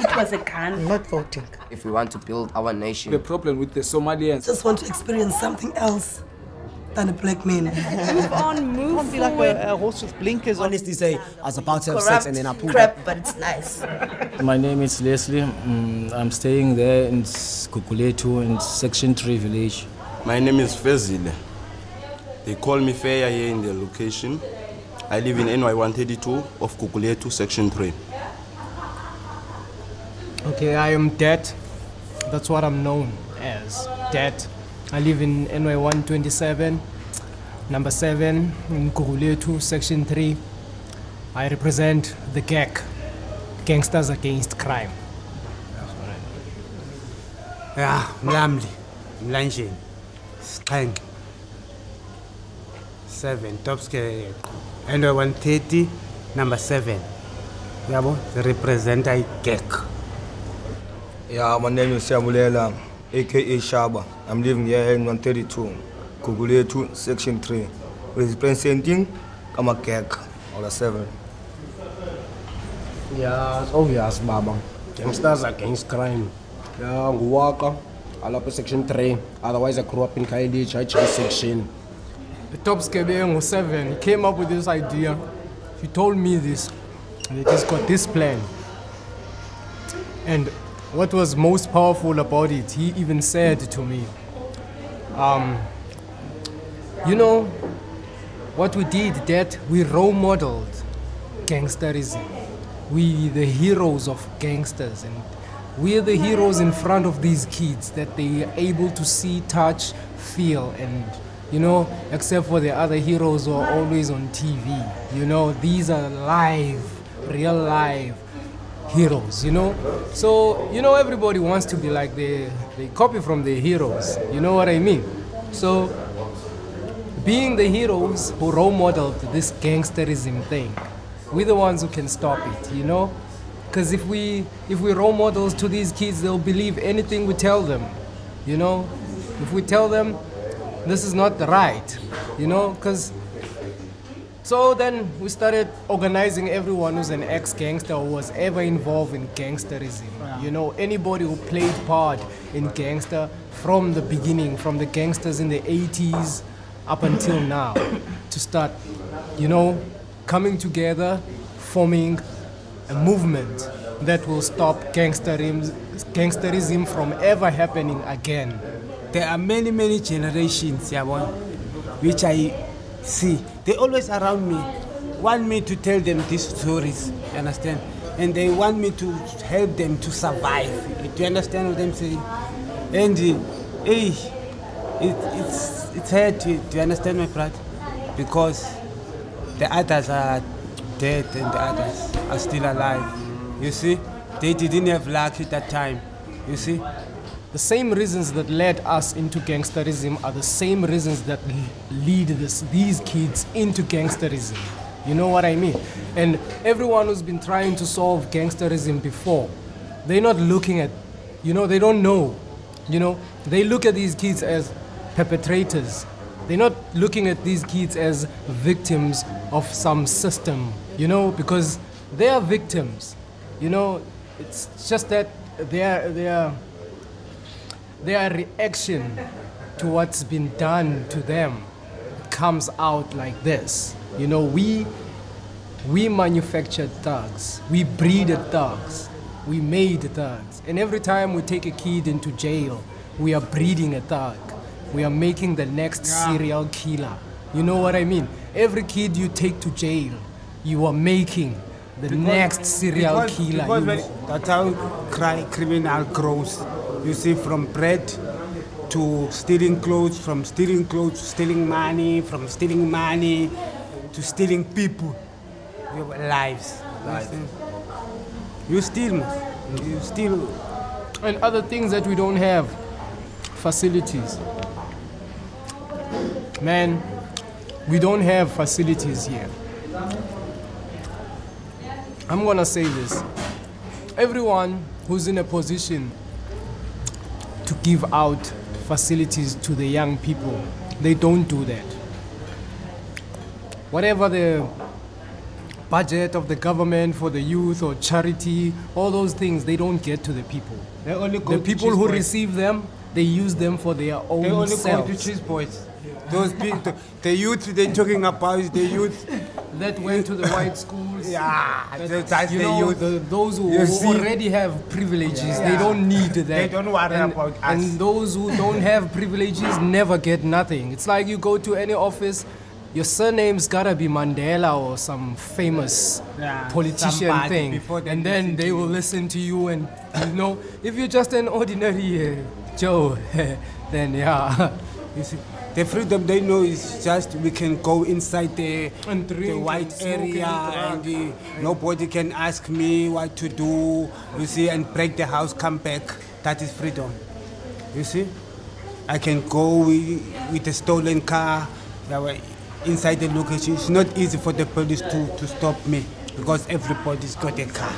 it was a gun. I'm not voting. If we want to build our nation. The problem with the Somalians. Just want to experience something else than a black man. Move on, move Can't be like a horse with blinkers on. Honestly say, I was about to have corrupt sex and then I pulled crap, up. but it's nice. My name is Leslie. I'm staying there in Kukuletu in Section 3 village. My name is Fezile. They call me Feya here in the location. I live in NY 132 of Kukuletu, Section 3. Okay, I am Dad. That's what I'm known as, Dad. I live in NY 127, number 7, in Kukuletu, Section 3. I represent the GAC, Gangsters Against Crime. Yeah, Mlamli, Mlanjin, Streng, 7, top scale, NY 130, number 7. Yabo, the representative GAC. Yeah, my name is Samulela, aka Shaba. I'm living here in 132, Kukuletu, Section 3, representing Kamakek, or 7. Yeah, it's obvious, Baba. Gangsters Against Crime. Yeah, Nguwaka, I love Section 3. Otherwise, I grew up in Kaili, HH section. The top scale 7, he came up with this idea. He told me this. And he just got this plan. And what was most powerful about it, he even said to me, you know, what we did, that we role modeled gangsterism. We the heroes of gangsters, and we're the heroes in front of these kids that they are able to see, touch, feel, and you know, except for the other heroes who are always on TV. You know, these are live, real live heroes, you know. So, you know, everybody wants to be like they copy from the heroes, you know what I mean? So, being the heroes who role modeled this gangsterism thing, we're the ones who can stop it, you know? Because if we role models to these kids, they'll believe anything we tell them, you know? If we tell them this is not right, you know? Because so then we started organizing everyone who's an ex-gangster or was ever involved in gangsterism. You know, anybody who played part in gangster from the beginning, from the gangsters in the 80s up until now, to start, you know, coming together, forming a movement that will stop gangsterism from ever happening again. There are many generations, which I see. They always around me, want me to tell them these stories, you understand? And they want me to help them to survive. Do you understand what I'm saying? And hey, it's hard to you understand, my brother? Because the others are dead and the others are still alive. You see? They didn't have luck at that time. You see? The same reasons that led us into gangsterism are the same reasons that lead these kids into gangsterism. You know what I mean? And everyone who's been trying to solve gangsterism before, they're not looking at, you know, they don't know. You know, they look at these kids as perpetrators. They're not looking at these kids as victims of some system, you know, because they are victims. You know, it's just that their reaction to what's been done to them comes out like this. You know, we manufactured thugs, we breeded thugs, we made thugs. And every time we take a kid into jail, we are breeding a thug. We are making the next serial killer. You know what I mean? Every kid you take to jail, you are making the next serial killer. Because that's how criminal grows. You see, from bread to stealing clothes, from stealing clothes to stealing money, from stealing money to stealing people. Your lives. You steal. And other things that we don't have, facilities. Man, we don't have facilities here. I'm gonna say this. Everyone who's in a position to give out facilities to the young people, they don't do that. Whatever the budget of the government for the youth or charity, all those things, they don't get to the people. They only go The to people Cheese who Boys. receive them, they use them for their own They only go to selves. Cheese Boys. Those people, the youth they're talking about is the youth That went to the white schools. Yeah, that's you the know, youth. those who You see? already have privileges, they don't need that. They don't worry about us. And those who don't have privileges never get nothing. It's like you go to any office, your surname's gotta be Mandela or some famous politician somebody thing, before they and then listen to they will listen to you. And you know, if you're just an ordinary Joe, then yeah. You see, the freedom they know is just we can go inside the white area and nobody can ask me what to do, you see, and break the house, come back. That is freedom. You see? I can go with a stolen car inside the location. It's not easy for the police to stop me because everybody's got a car.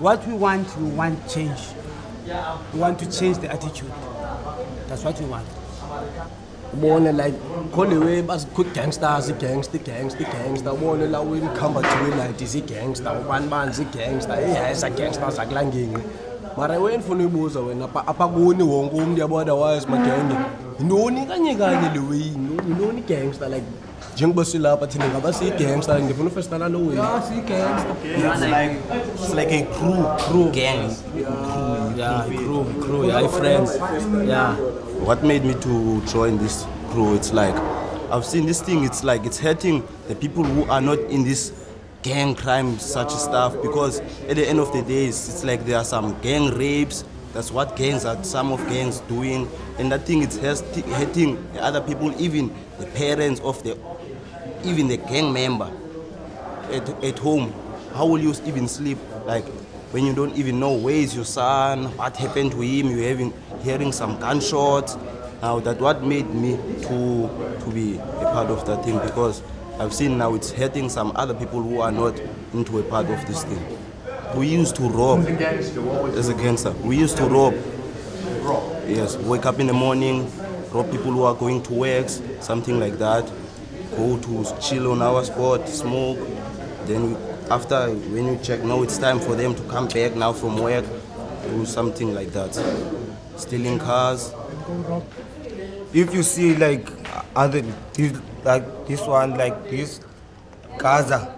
What we want change. We want to change the attitude. That's what we want. Born like call away bas good gangsters, gangster. Born la we come back to like this gangster, one man's gangster. Yeah, it's a gangsters aklangeni. Mara wena ufuna uyibuza wena apha kuni wonke umuntu yabona wise magenge. Inoni kanye le way, inoni gangster like njengoba silapha thina ngaba siyi gangster ngifuna ufestana lo wena. Yeah, siyi gangster. It's like a crew gang. Crew, yeah, friends. Yeah. What made me to join this crew? It's like I've seen this thing. It's like it's hurting the people who are not in this gang crime such stuff, because at the end of the day it's like there are some gang rapes. That's what some of gangs doing, and that thing it's hurting the other people, even the parents of even the gang member at home. How will you even sleep like when you don't even know where is your son, what happened to him? You're hearing some gunshots. Now that what made me to be a part of that thing, because I've seen now it's hurting some other people who are not into a part of this thing. We used to rob as a gangster. We used to rob. Yes, wake up in the morning, rob people who are going to work, something like that. Go to chill on our spot, smoke. Then after, when you check, now it's time for them to come back now from work, do something like that. Stealing cars. If you see like this one, like this Gaza,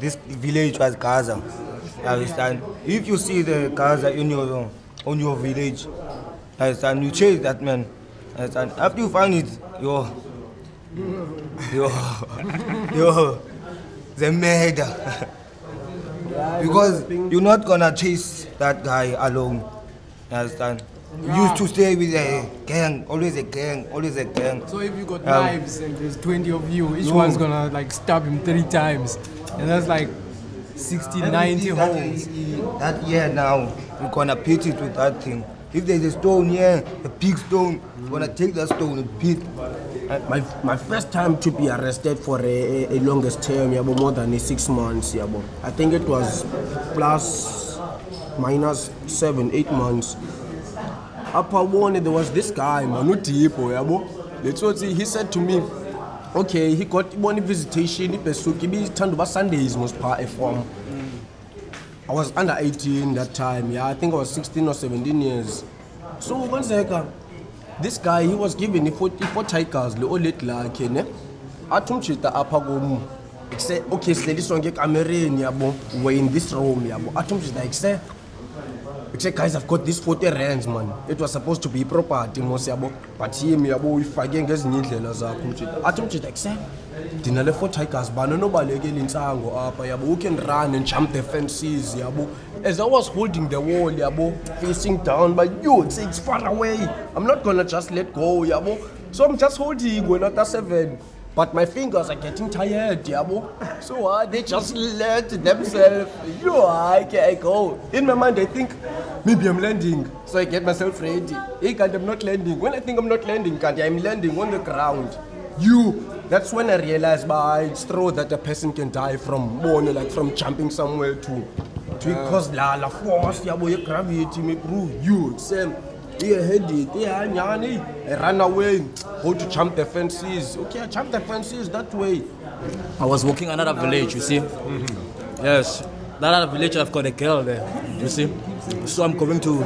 this village was Gaza. Understand? If you see the Gaza on your village, understand? You chase that man. Understand? After you find it, you're the murder. Because you're not gonna chase that guy alone. Understand? You used to stay with a gang, always a gang, always a gang. So if you got knives and there's 20 of you, each one's gonna like stab him 3 times, and that's like 60, 90 holes. That year now, we're gonna beat it with that thing. If there's a stone here, a big stone, we're gonna take that stone and beat. My first time to be arrested for a longest term, more than 6 months. I think it was plus minus 7, 8 months. Upper one, there was this guy, he said to me, okay, he got one visitation, Sundays most part form. I was under 18 that time, I think I was 16 or 17 years. So one second, this guy, he was given 44 tigers, the old late like, Atumchita Apagum. He said, okay, so this one get American, we're in this room, Atumchita, he said, guys, I've got these 40 rands, man. It was supposed to be property, but him, if I can get Atumchita, Dinale 4 tigers, but nobody again in Sango up, who can run and jump the fences, As I was holding the wall, facing down, but you say it's far away. I'm not gonna just let go, So I'm just holding when at 7. But my fingers are getting tired, So they just let themselves. I can't go. In my mind, I think maybe I'm landing. So I get myself ready. I'm not landing. When I think I'm not landing, I'm landing on the ground. That's when I realized it's true that a person can die from like from jumping somewhere too. Because la force, gravity, same. I ran away, go to jump the fences. Okay, I jumped the fences that way. I was walking another village, you see. Yes, that other village I've got a girl there, you see. So I'm going to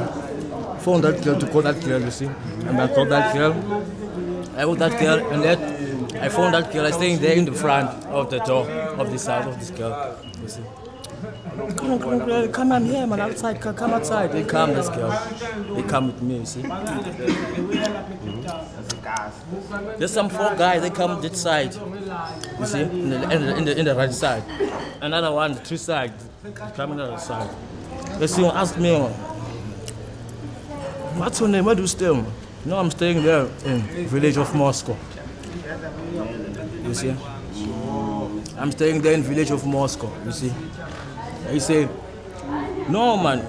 phone that girl to call that girl, you see. And I called that girl. I called that girl, and then I found that girl. I staying there in the front of the door of this house of this girl, you see. Come on here, man, outside, come outside. They come, this girl. They come with me, you see. There's some 4 guys, they come this side, you see, in the right side. Another one, 3 sides, coming on the other side. They see, ask me, what's your name, where do you stay? No, I'm staying there in the village of Moscow. You see? I'm staying there in the village of Moscow, you see. He say, no man,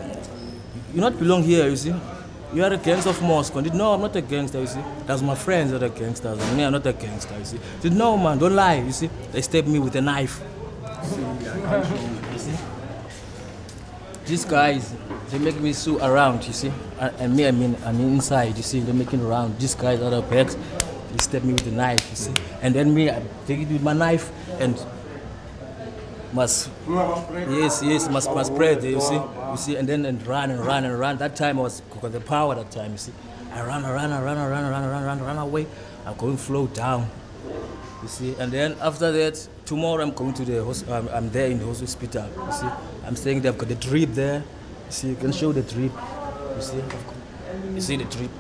you not belong here, you see. You are a gangster of Moscow. I said, no, I'm not a gangster, you see. That's my friends that are gangsters. And me, I'm not a gangster, you see. I said, no man, don't lie, you see. They stabbed me with a knife. You see? These guys, they make me sue around, you see. And me, I'm inside, you see. They're making around. These guys out of bags, they stab me with a knife, you see. And then me, I take it with my knife and must spread, you see, and then run. That time I was got the power. That time, you see, I run away. I'm going to flow down, you see, and then after that, tomorrow I'm going to the hospital. I'm there in the hospital, you see. I'm staying there. I've got the drip there, you see. You can show the drip, you see the drip.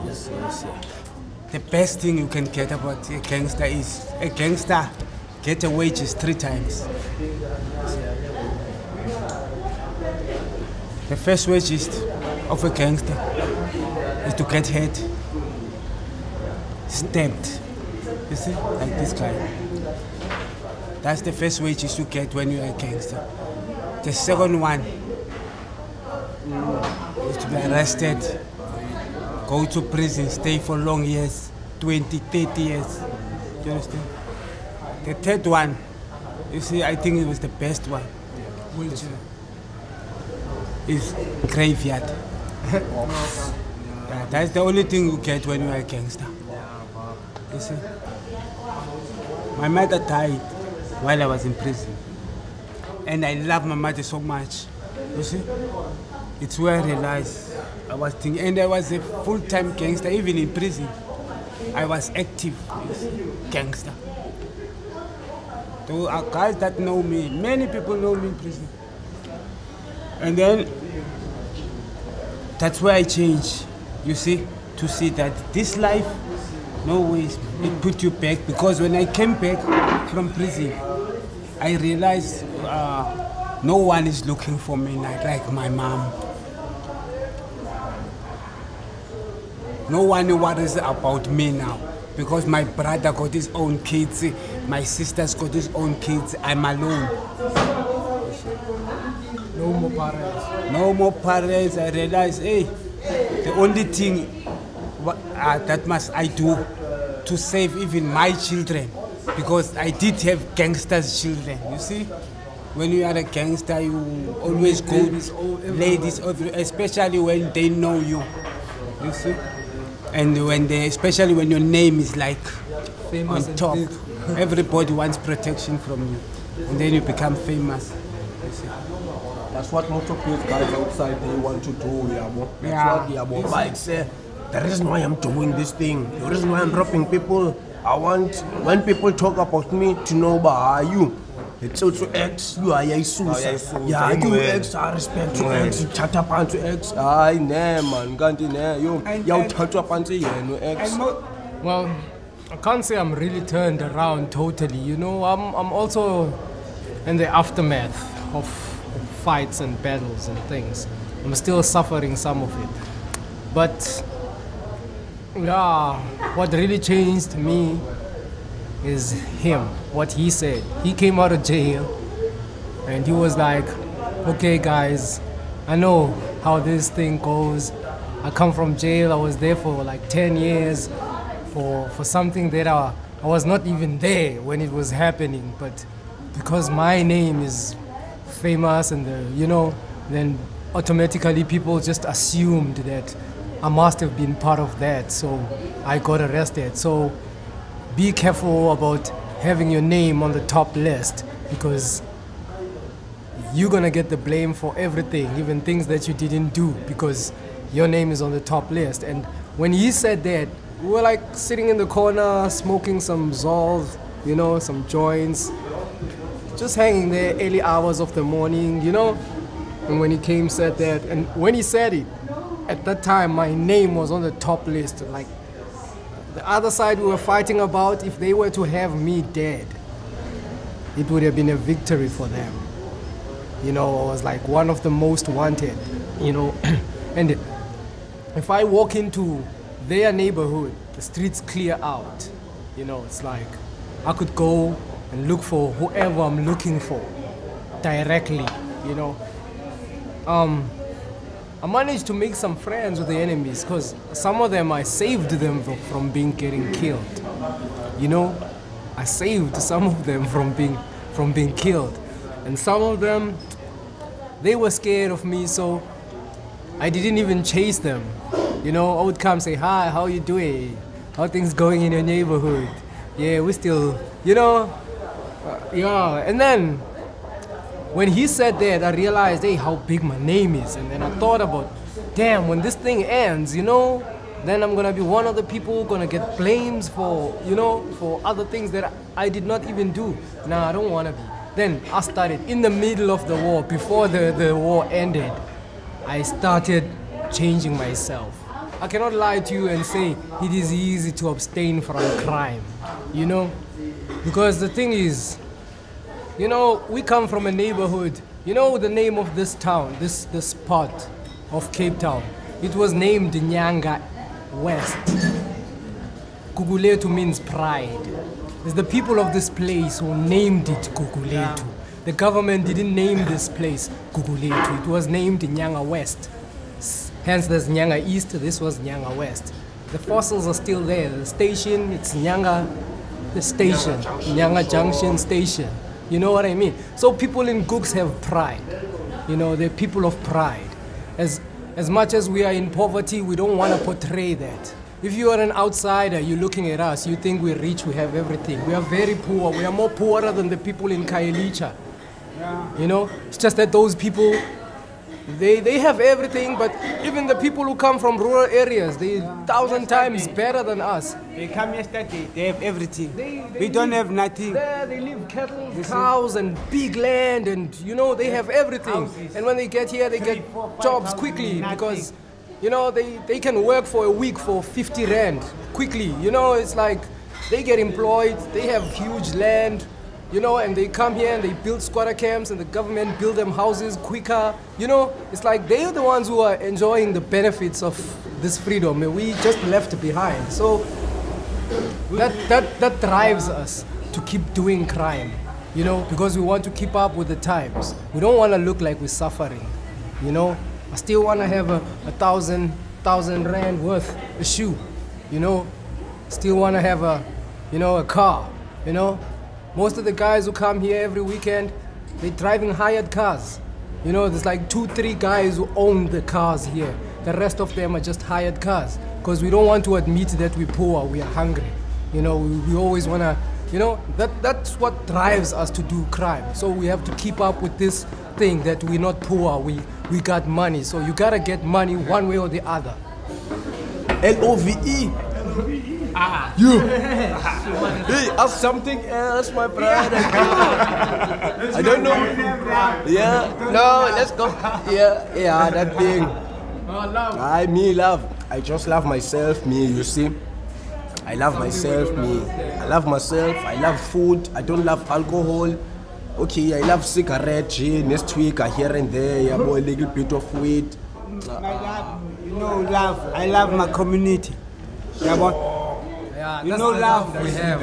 Yes. The best thing you can get about a gangster is a gangster get a wages 3 times. The first wages of a gangster is to get hit, stabbed. You see, like this guy. That's the first wages you get when you're a gangster. The second one is to be arrested, go to prison, stay for long years, 20, 30 years. Do you understand? The third one, you see, I think it was the best one. Is graveyard. Yeah, that's the only thing you get when you're a gangster. You see? My mother died while I was in prison. And I love my mother so much. You see? It's where I realized I was thinking, and I was a full-time gangster, even in prison. I was active, you see, gangster. There are guys that know me, many people know me in prison. And then, that's where I changed, you see, to see that this life, no ways, it put you back. Because when I came back from prison, I realized no one is looking for me like my mom. No one worries about me now. Because my brother got his own kids, my sister's got his own kids, I'm alone. No more parents. No more parents. I realized, hey, the only thing that must I do to save even my children, because I did have gangsters' children, you see? When you are a gangster, you always go ladies, especially when they know you see? And when especially when your name is like famous on top, everybody wants protection from you, and then you become famous. You see? That's what most of these guys outside they want to do, Yabo. That's what Yabo bikes say. The reason why I'm doing this thing, the reason why I'm robbing people, I want when people talk about me to know about you. It's also X, you are Yesusa. Yeah, you X, I respect to X, you chat up to X. I man, can't you chat up no X. Well, I can't say I'm really turned around totally. You know, I'm also in the aftermath of fights and battles and things. I'm still suffering some of it. But yeah, what really changed me is him, what he said. He came out of jail and he was like, okay guys, I know how this thing goes. I come from jail, I was there for like 10 years for something that I was not even there when it was happening, but because my name is famous and then automatically people just assumed that I must have been part of that, so I got arrested. So be careful about having your name on the top list, because you're gonna get the blame for everything, even things that you didn't do, because your name is on the top list. And when he said that, we were like sitting in the corner, smoking some Zols, you know, some joints, just hanging there early hours of the morning, you know. And when he came, said that, and when he said it, at that time, my name was on the top list. Like, the other side we were fighting about, if they were to have me dead, it would have been a victory for them. You know, I was like one of the most wanted, you know. And if I walk into their neighborhood, the streets clear out. You know, it's like I could go and look for whoever I'm looking for directly, you know. I managed to make some friends with the enemies, because some of them I saved them from getting killed. You know, I saved some of them from being killed, and some of them, they were scared of me, so I didn't even chase them. You know, I would come say, "Hi, how you doing? How things going in your neighborhood? Yeah, we still, you know, yeah." And then when he said that, I realized, hey, how big my name is. And then I thought about, damn, when this thing ends, you know, then I'm gonna be one of the people gonna get blames for, you know, for other things that I did not even do. Nah, I don't wanna be. Then I started in the middle of the war, before the war ended, I started changing myself. I cannot lie to you and say it is easy to abstain from crime, you know, because the thing is, you know, we come from a neighborhood. You know the name of this town, this part of Cape Town? It was named Nyanga West. Guguletu means pride. It's the people of this place who named it Guguletu. The government didn't name this place Guguletu. It was named Nyanga West. Hence there's Nyanga East, this was Nyanga West. The fossils are still there. The station, it's Nyanga, the station, Nyanga Junction Station. You know what I mean? So people in Gugs have pride. You know, they're people of pride. As much as we are in poverty, we don't want to portray that. If you are an outsider, you're looking at us, you think we're rich, we have everything. We are very poor. We are more poorer than the people in Kailicha. You know, it's just that those people, they have everything, but even the people who come from rural areas, they're 1,000 times better than us. They come yesterday, they have everything. We don't have nothing. There they live cattle, cows, and big land, and you know, they have everything. And when they get here, they get jobs quickly, because you know, they can work for a week for 50 rand quickly. You know, it's like they get employed, they have huge land, you know, and they come here and they build squatter camps, and the government build them houses quicker. You know, it's like they're the ones who are enjoying the benefits of this freedom, and we just left behind. So that drives us to keep doing crime, you know, because we want to keep up with the times. We don't want to look like we're suffering, you know. I still want to have a 1,000 rand worth a shoe, you know. Still want to have a, you know, a car, you know. Most of the guys who come here every weekend, they're driving hired cars. You know, there's like 2-3 guys who own the cars here. The rest of them are just hired cars, because we don't want to admit that we're poor, we are hungry. You know, we always want to, you know, that's what drives us to do crime. So we have to keep up with this thing that we're not poor, we got money. So you gotta get money one way or the other. L-O-V-E. Ah. You. Hey, ask something else, my brother. I don't know. Yeah. No, let's go. Yeah, that thing. Love. I just love myself, me, you see. I love myself, me. I love myself. I love food. I don't love alcohol. Okay, I love cigarette, next week, here and there, yeah, boy, a little bit of weed. You know, love. I love my community. Yeah, boy. Yeah, you know, love we have.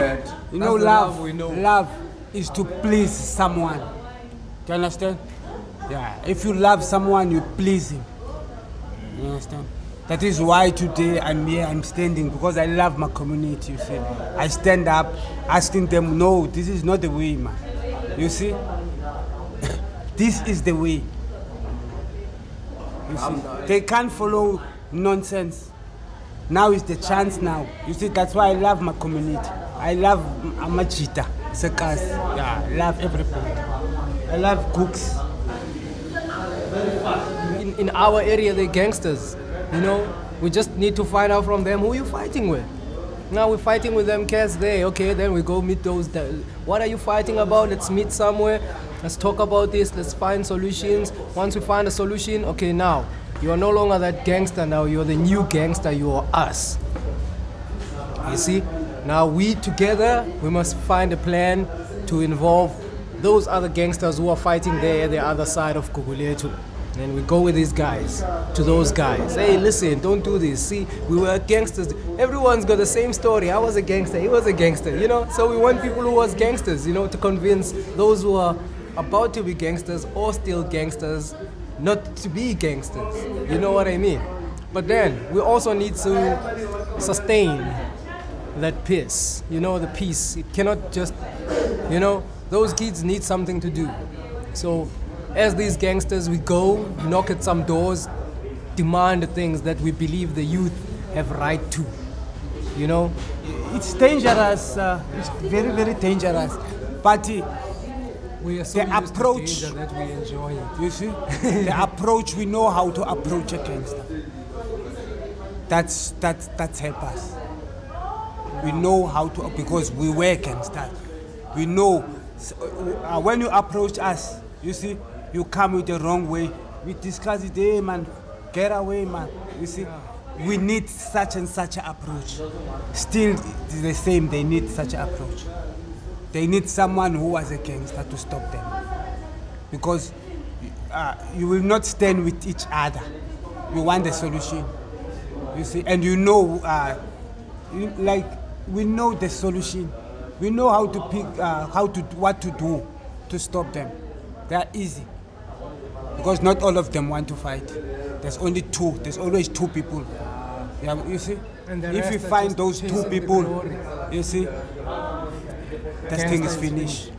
You know, love. Love is to please someone. Do you understand? Yeah. If you love someone, you please him. You understand? That is why today I'm here. I'm standing because I love my community. You see, I stand up, asking them, no, this is not the way, man. You see, this is the way. You see, they can't follow nonsense. Now is the chance now. You see, that's why I love my community. I love Amachita. Sekas. Yeah, I love everybody. I love Gugs. In our area, they're gangsters. You know, we just need to find out from them who you're fighting with. Now we're fighting with them cats there. Okay, then we go meet those. What are you fighting about? Let's meet somewhere. Let's talk about this. Let's find solutions. Once we find a solution, okay, now you are no longer that gangster. Now you're the new gangster. You are us. You see? Now we together, we must find a plan to involve those other gangsters who are fighting there at the other side of Guguletu. And we go with these guys, to those guys. Hey, listen, don't do this. See, we were gangsters. Everyone's got the same story. I was a gangster, he was a gangster, you know? So we want people who was gangsters, you know, to convince those who are about to be gangsters or still gangsters not to be gangsters. You know what I mean? But then, we also need to sustain that peace, you know, the peace. It cannot just, you know, those kids need something to do. So, as these gangsters, we go, knock at some doors, demand the things that we believe the youth have right to, you know? It's dangerous, it's very, very dangerous. But we are so the approach, that we enjoy it. You see? The approach, we know how to approach a gangster. That's help us. We know how to, because we were gangsters. We know, when you approach us, you see, you come with the wrong way. We discuss it, hey man, get away man. You see, we need such and such an approach. Still it's the same, they need such an approach. They need someone who was a gangster to stop them. Because you will not stand with each other. You want the solution. You see, and you know, like, we know the solution. We know how to pick, what to do to stop them. They are easy. Because not all of them want to fight. There's only two. There's always two people. Yeah, you see? If you find those two people, you see, this thing is finished.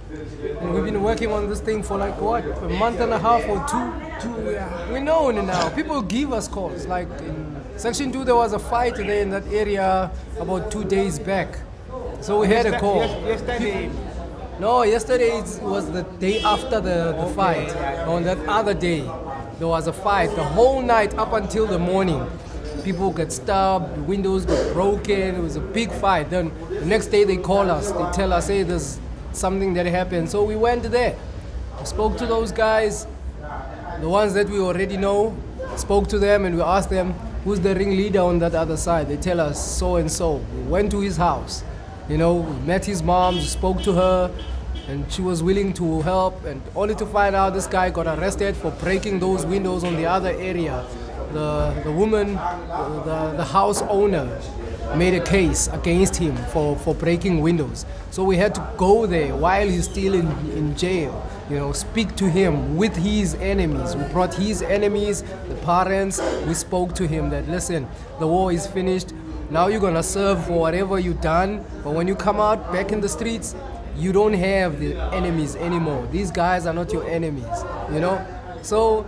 And we've been working on this thing for like what? A month and a half or two? Yeah. We know now. People give us calls. Like in Section 2, there was a fight there in that area about 2 days back. So we had a call. Yesterday. No, yesterday was the day after the fight. On that other day, there was a fight the whole night up until the morning. People got stabbed, windows got broken, it was a big fight. Then the next day they call us, they tell us, hey, there's something that happened. So we went there, we spoke to those guys, the ones that we already know, spoke to them and we asked them, who's the ringleader on that other side? They tell us so and so. We went to his house. You know, we met his mom, spoke to her, and she was willing to help, and only to find out this guy got arrested for breaking those windows on the other area. The woman, the house owner, made a case against him for breaking windows. So we had to go there while he's still in jail, you know, speak to him with his enemies. We brought his enemies, the parents, we spoke to him that, listen, the war is finished. Now you're gonna serve for whatever you've done, but when you come out back in the streets, you don't have the enemies anymore. These guys are not your enemies, you know? So,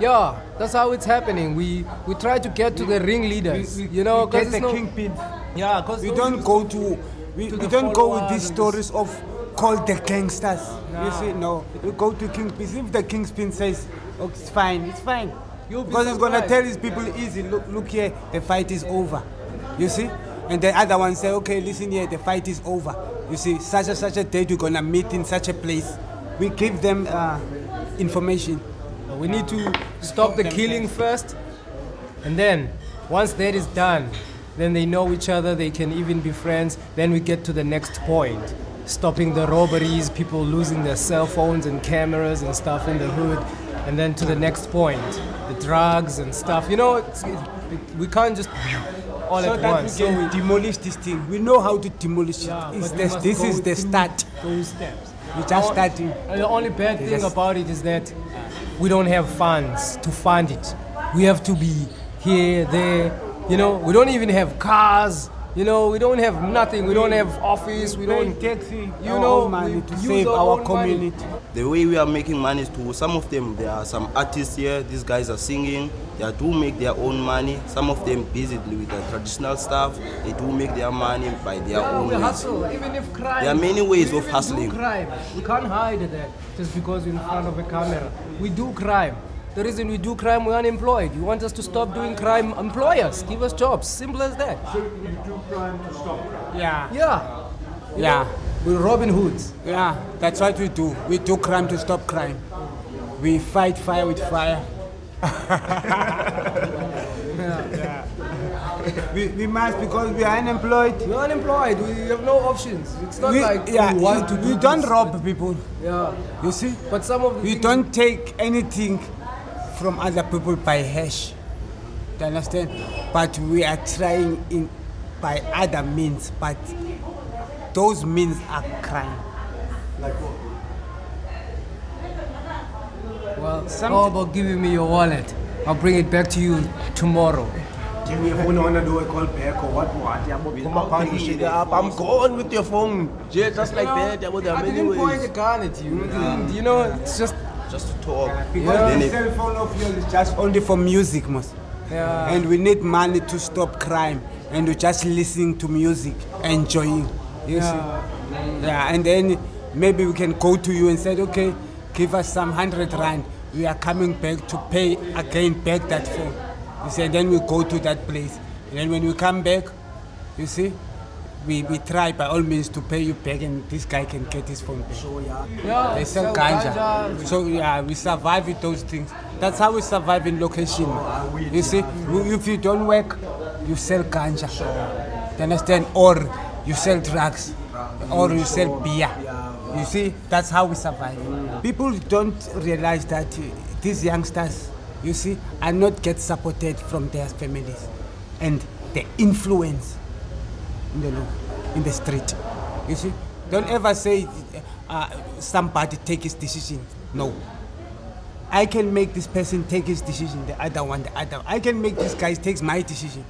yeah, that's how it's happening. We try to get to the ringleaders, you know? We get the kingpin. Yeah, because we don't go to, we don't go with these stories of called the gangsters. No. You see, no. We go to kingpins. If the kingpin says, oh, it's fine, because he's gonna tell his people easy, look here, the fight is over. You see? And the other one say, okay, listen here, the fight is over. You see, such and such a date, we're gonna meet in such a place. We give them information. We need to stop the killing first, and then once that is done, then they know each other, they can even be friends. Then we get to the next point, stopping the robberies, people losing their cell phones and cameras and stuff in the hood, and then to the next point, the drugs and stuff. You know, we can't just all at once. So we demolish this thing. We know how to demolish it. This is the start. Those steps. We're just starting. The only bad thing about it is that we don't have funds to fund it. We have to be here, there. You know, we don't even have cars. You know, we don't have nothing. We don't have office. We don't taxi. You know, money to use save our own community. money. The way we are making money is to some of them. There are some artists here. These guys are singing. They do make their own money. Some of them busy with the traditional stuff. They do make their mony by their own We ways. hustle, even if crime. There are many ways we of even hustling. Do crime. We can't hide that just because we're in front of a camera. We do crime. The reason we do crime, we're unemployed. You want us to stop doing crime? Employ us. Give us jobs. Simple as that. So we do crime to stop crime. Yeah. Yeah. Yeah. We're Robin Hoods. Yeah, that's what we do. We do crime to stop crime. We fight fire with fire. Yeah. We must, because we are unemployed. We're unemployed. We have no options. It's not like we want to do we don't this. rob people. Yeah. You see? But some of the we things don't take anything from other people by hash. Do you understand? But we are trying by other means. But those means are crime. Like what? Well, how about giving me your wallet? I'll bring it back to you tomorrow. Give me a phone, I want to do a call back or what? I'm gone with your phone. Yeah, just like that. There are I many didn't point a ways. gun at you. You know, it's just Just to talk. Because the cell phone of yours is just only for music, most. Yeah. And we need money to stop crime. And we just listening to music, enjoying. You see? Yeah, and then maybe we can go to you and say, okay, give us some 100 rand. We are coming back to pay again back that phone. You see, then we go to that place. And then when we come back, you see, we try by all means to pay you back, and this guy can get his phone back. So, Yeah, They sell ganja. So yeah, we survive with those things. That's how we survive in location. You see, if you don't work, you sell ganja. You understand? Or you sell drugs. Or you sell beer. You see, that's how we survive. People don't realize that these youngsters, you see, are not get supported from their families. And the influence in the street. You see, don't ever say somebody take his decision. No. I can make this person take his decision, the other one. I can make this guy take my decision.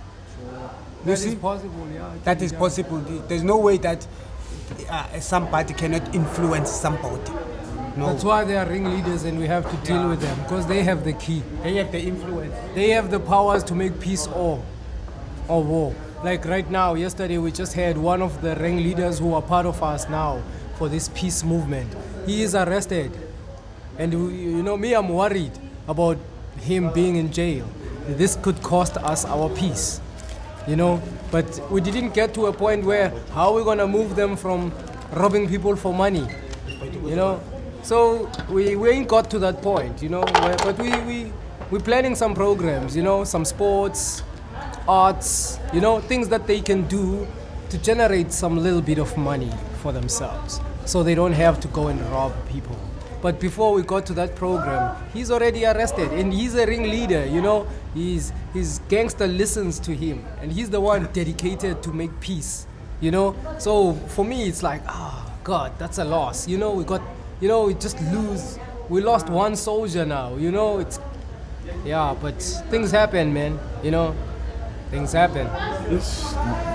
You that see? is possible, yeah. That is possible. There's no way that somebody cannot influence somebody. No. That's why they are ringleaders and we have to deal with them, because they have the key. They have the influence. They have the powers to make peace or war. Like right now, yesterday we just had one of the ringleaders who are part of us now for this peace movement. He is arrested. And you know me, I'm worried about him being in jail. This could cost us our peace. You know, but we didn't get to a point where how are we gonna move them from robbing people for money, you know? So we ain't got to that point, you know. But we're planning some programs, you know, some sports, arts, you know, things that they can do to generate some little bit of money for themselves, so they don't have to go and rob people. But before we got to that program, he's already arrested, and he's a ringleader, you know. His gangster listens to him, and he's the one dedicated to make peace, you know. So for me, it's like, God, that's a loss. You know, we just we lost one soldier now, you know. But things happen, man, you know. Things happen.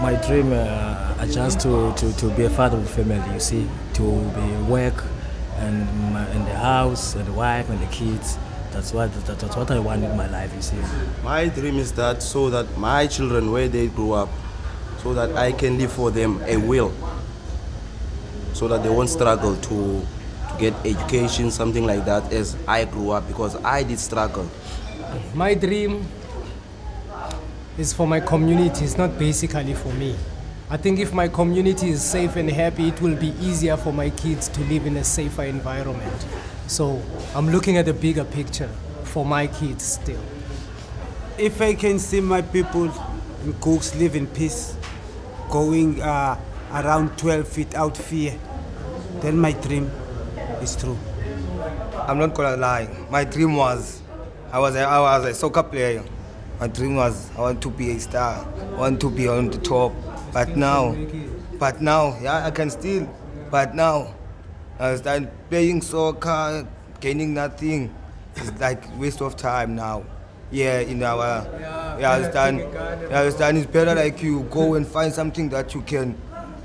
My dream is just to be a father of a family, you see, to be work and in the house and the wife and the kids. That's what I want in my life, you see. My dream is that so that my children, where they grow up, so that I can leave for them a will, so that they won't struggle to get education, something like that, as I grew up, because I did struggle. My dream is for my community. It's not basically for me. I think if my community is safe and happy, it will be easier for my kids to live in a safer environment. So I'm looking at the bigger picture for my kids still. If I can see my people in Gugs live in peace, going around 12 feet without fear, then my dream is true. I'm not gonna lie. My dream was, I was a soccer player. My dream was I want to be a star. I want to be on the top. But now, yeah, I can still. But now, I start playing soccer, gaining nothing. It's like waste of time now. Yeah, in our You understand? You understand? It's better like you go and find something that you can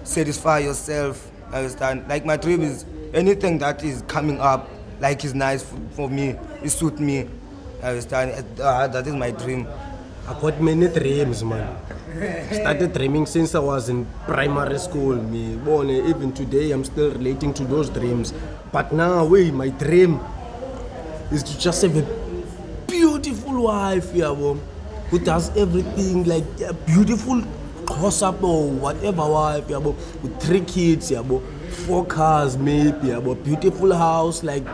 satisfy yourself. You understand? Like my dream is anything that is coming up, like is nice for me, it suits me. You understand? That is my dream. I got many dreams, man. Started dreaming since I was in primary school. Me, born, even today, I'm still relating to those dreams. But now, my dream is to just have a beautiful wife, yeah, who does everything, like a beautiful close-up or whatever wife, yeah, with 3 kids, yeah, 4 cars maybe, yeah, beautiful house, like